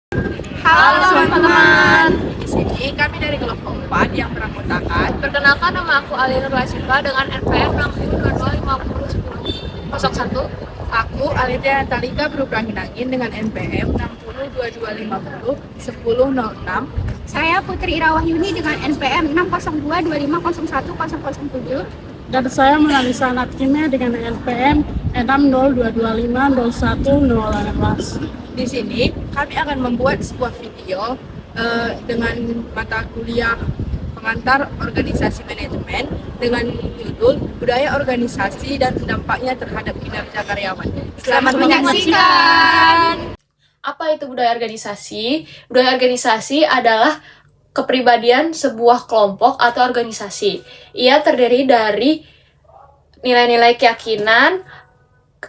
Halo teman-teman. Di sini kami dari kelompok 4 yang beranggotakan. Perkenalkan, nama aku Alina Rasifa dengan NPM 6022501001. Aku Alithea Talika Berupangin dengan NPM 6022501006. Saya Putri Irawahyuni dengan NPM 60225010007. Dan saya Monalisa Natkimia dengan NPM 6022501018. Di sini kami akan membuat sebuah video dengan mata kuliah pengantar organisasi manajemen dengan judul budaya organisasi dan dampaknya terhadap kinerja karyawan. Selamat menyaksikan. Apa itu budaya organisasi? Budaya organisasi adalah kepribadian sebuah kelompok atau organisasi. Ia terdiri dari nilai-nilai keyakinan,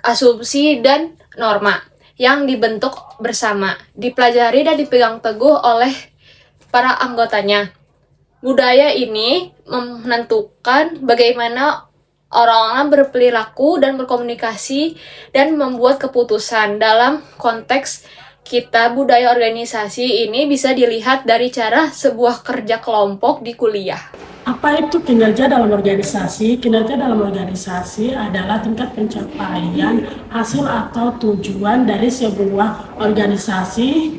asumsi, dan norma yang dibentuk bersama, dipelajari dan dipegang teguh oleh para anggotanya. Budaya ini menentukan bagaimana orang-orang berperilaku dan berkomunikasi dan membuat keputusan. Dalam konteks kita, budaya organisasi ini bisa dilihat dari cara sebuah kerja kelompok di kuliah. Apa itu kinerja dalam organisasi? Kinerja dalam organisasi adalah tingkat pencapaian hasil atau tujuan dari sebuah organisasi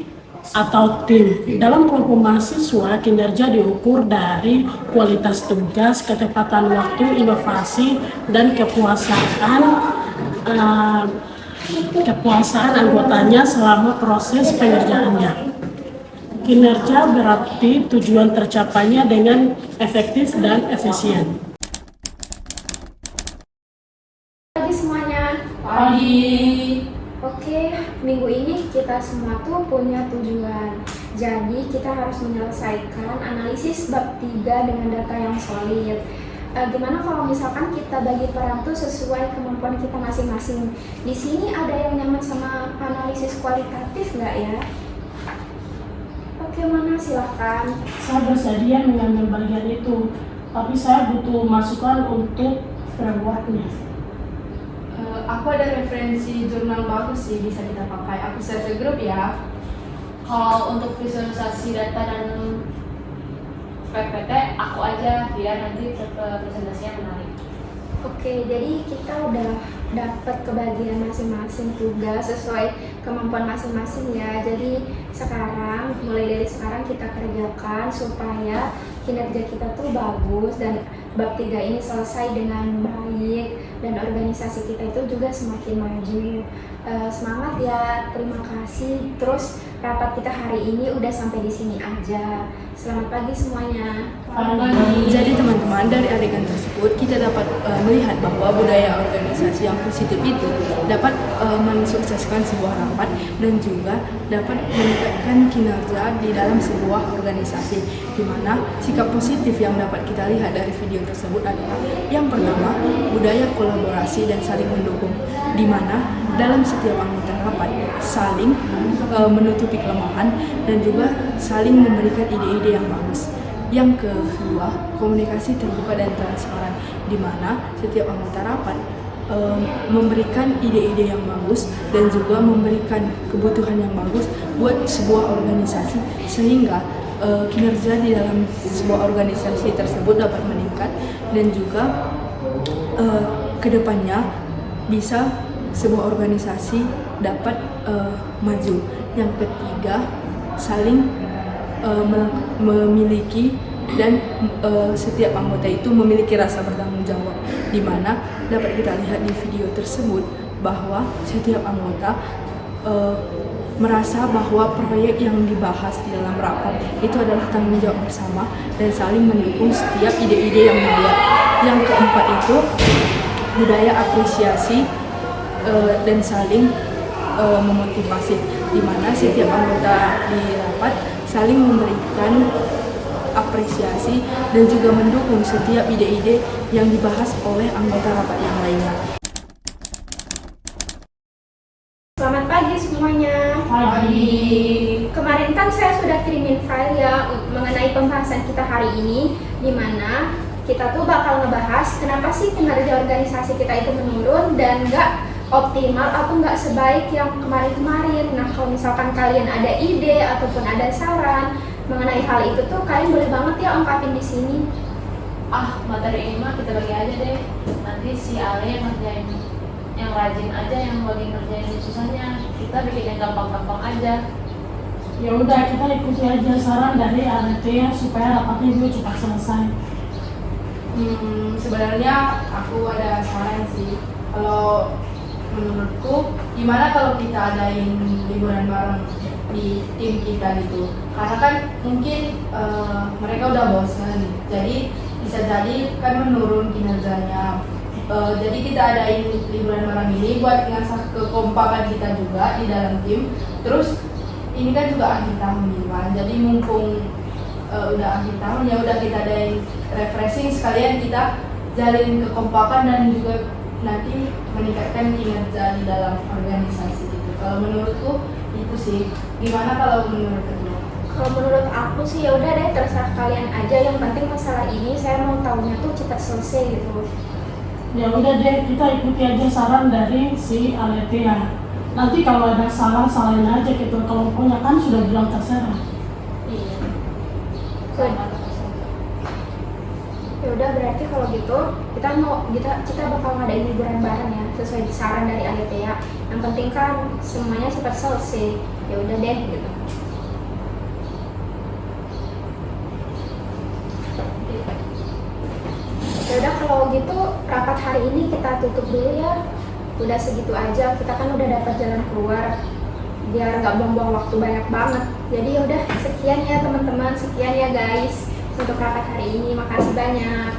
atau tim. Dalam kelompok mahasiswa, kinerja diukur dari kualitas tugas, ketepatan waktu, inovasi, dan kepuasan anggotanya selama proses pengerjaannya. Kinerja berarti tujuan tercapainya dengan efektif dan efisien. Pagi semuanya. Pagi. Oke, minggu ini kita semua tuh punya tujuan. Jadi kita harus menyelesaikan analisis bab 3 dengan data yang solid. Gimana kalau misalkan kita bagi peran tuh sesuai kemampuan kita masing-masing? Di sini ada yang nyaman sama analisis kualitatif nggak ya? Oke, mana silahkan. Saya bersedia mengambil bagian itu, tapi saya butuh masukan untuk frameworknya. Aku ada referensi jurnal bagus sih, bisa kita pakai. Aku share ke grup ya. Kalau untuk visualisasi data dan PPT, aku aja biar nanti presentasinya menarik. Oke, jadi kita udah dapat kebagian masing-masing tugas sesuai kemampuan masing-masing ya. Jadi mulai dari sekarang kita kerjakan supaya kinerja kita tuh bagus dan bab 3 ini selesai dengan baik dan organisasi kita itu juga semakin maju. Semangat ya, terima kasih. Terus rapat kita hari ini udah sampai di sini aja. Selamat pagi semuanya. Jadi teman-teman, dari adegan tersebut kita dapat melihat bahwa budaya organisasi yang positif itu dapat mensukseskan sebuah rapat dan juga dapat meningkatkan kinerja di dalam sebuah organisasi, di mana sikap positif yang dapat kita lihat dari video tersebut adalah yang pertama, budaya kolaborasi dan saling mendukung, di mana dalam setiap anggota rapat saling menutupi kelemahan dan juga saling memberikan ide-ide yang bagus. Yang kedua, komunikasi terbuka dan transparan, di mana setiap anggota rapat memberikan ide-ide yang bagus dan juga memberikan kebutuhan yang bagus buat sebuah organisasi, sehingga kinerja di dalam sebuah organisasi tersebut dapat meningkat dan juga kedepannya bisa sebuah organisasi dapat maju. Yang ketiga, saling memiliki dan setiap anggota itu memiliki rasa bertanggung jawab, di mana dapat kita lihat di video tersebut bahwa setiap anggota merasa bahwa proyek yang dibahas di dalam rapat itu adalah tanggung jawab bersama dan saling mendukung setiap ide-ide yang dibuat. Yang keempat itu budaya apresiasi dan saling memotivasi, di mana setiap anggota di rapat saling memberikan apresiasi dan juga mendukung setiap ide-ide yang dibahas oleh anggota rapat yang lainnya. Selamat pagi semuanya. Pagi. Kemarin kan saya sudah kirimin file ya mengenai pembahasan kita hari ini, di mana kita tuh bakal ngebahas kenapa sih kinerja organisasi kita itu menurun dan nggak optimal atau nggak sebaik yang kemarin-kemarin. Nah, kalau misalkan kalian ada ide ataupun ada saran mengenai hal itu tuh, kalian boleh banget ya ungkapin di sini. Materi ini mah kita bagi aja deh. Nanti si Ale yang ngerjain yang rajin aja, yang bagi ngerjain yang susahnya. Kita bikin yang gampang-gampang aja. Ya udah, kita ikuti aja saran dari Aletea supaya rapatnya juga cepat selesai. Sebenarnya aku ada saran sih. Kalau menurutku, gimana kalau kita adain liburan bareng di tim kita gitu? Karena kan mungkin mereka udah bosan, jadi bisa jadi kan menurun kinerjanya. Jadi kita adain liburan bareng ini buat ngasah kekompakan kita juga di dalam tim. Terus ini kan juga akhir tahun nih, jadi mumpung udah akhir tahun, ya udah kita adain refreshing, sekalian kita jalin kekompakan dan juga nanti meningkatkan kinerja di dalam organisasi gitu. Kalau menurutku itu sih. Gimana kalau menurut kedua? Kalau menurut aku sih ya udah deh, terserah kalian aja. Yang penting masalah ini saya mau tahunya tuh cepat selesai gitu. Ya udah deh, kita ikuti aja saran dari si Aletea. Nanti kalau ada salah, salahin aja ketua kelompoknya, kan sudah bilang terserah. Iya. Ya udah, berarti kalau gitu kita bakal ngadain liburan bareng ya, sesuai saran dari Aletea. Yang penting kan semuanya cepat selesai. Ya udah deh gitu. Ya udah, kalau gitu rapat hari ini kita tutup dulu ya. Udah segitu aja, kita kan udah dapat jalan keluar biar nggak buang-buang waktu banyak banget. Jadi ya udah, sekian ya teman-teman, sekian ya guys untuk rapat hari ini. Makasih banyak.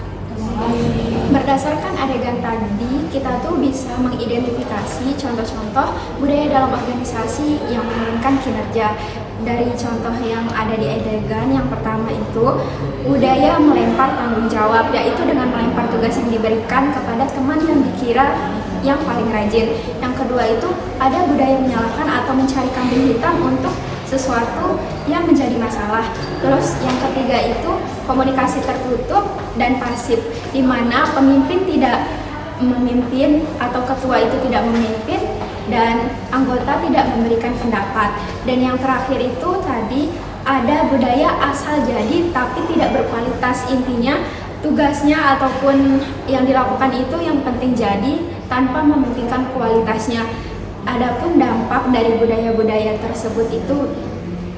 Berdasarkan adegan tadi, kita tuh bisa mengidentifikasi contoh-contoh budaya dalam organisasi yang menurunkan kinerja. Dari contoh yang ada di adegan yang pertama itu, budaya melempar tanggung jawab, yaitu dengan melempar tugas yang diberikan kepada teman yang dikira yang paling rajin. Yang kedua itu ada budaya menyalahkan atau mencari kambing hitam untuk sesuatu yang menjadi masalah. Terus yang ketiga itu komunikasi tertutup dan pasif, di mana pemimpin tidak memimpin atau ketua itu tidak memimpin dan anggota tidak memberikan pendapat. Dan yang terakhir itu tadi ada budaya asal jadi tapi tidak berkualitas. Intinya tugasnya ataupun yang dilakukan itu yang penting jadi tanpa mementingkan kualitasnya. Adapun dampak dari budaya-budaya tersebut itu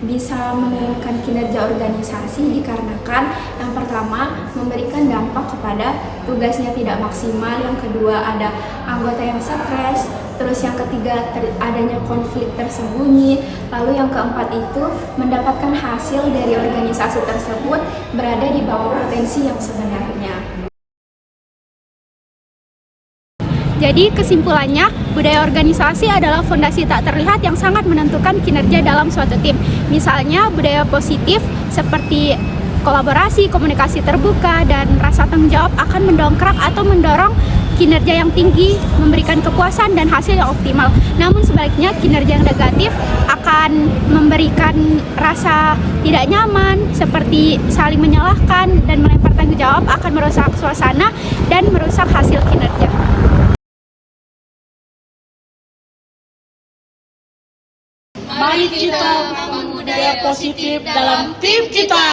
bisa menurunkan kinerja organisasi dikarenakan yang pertama memberikan dampak kepada tugasnya tidak maksimal, yang kedua ada anggota yang stres, terus yang ketiga adanya konflik tersembunyi, lalu yang keempat itu mendapatkan hasil dari organisasi tersebut berada di bawah potensi yang sebenarnya. Jadi kesimpulannya, budaya organisasi adalah fondasi tak terlihat yang sangat menentukan kinerja dalam suatu tim. Misalnya budaya positif seperti kolaborasi, komunikasi terbuka, dan rasa tanggung jawab akan mendongkrak atau mendorong kinerja yang tinggi, memberikan kepuasan dan hasil yang optimal. Namun sebaliknya, kinerja yang negatif akan memberikan rasa tidak nyaman, seperti saling menyalahkan dan melempar tanggung jawab, akan merusak suasana dan merusak hasil kinerja. Mari kita bangun budaya positif dalam tim kita.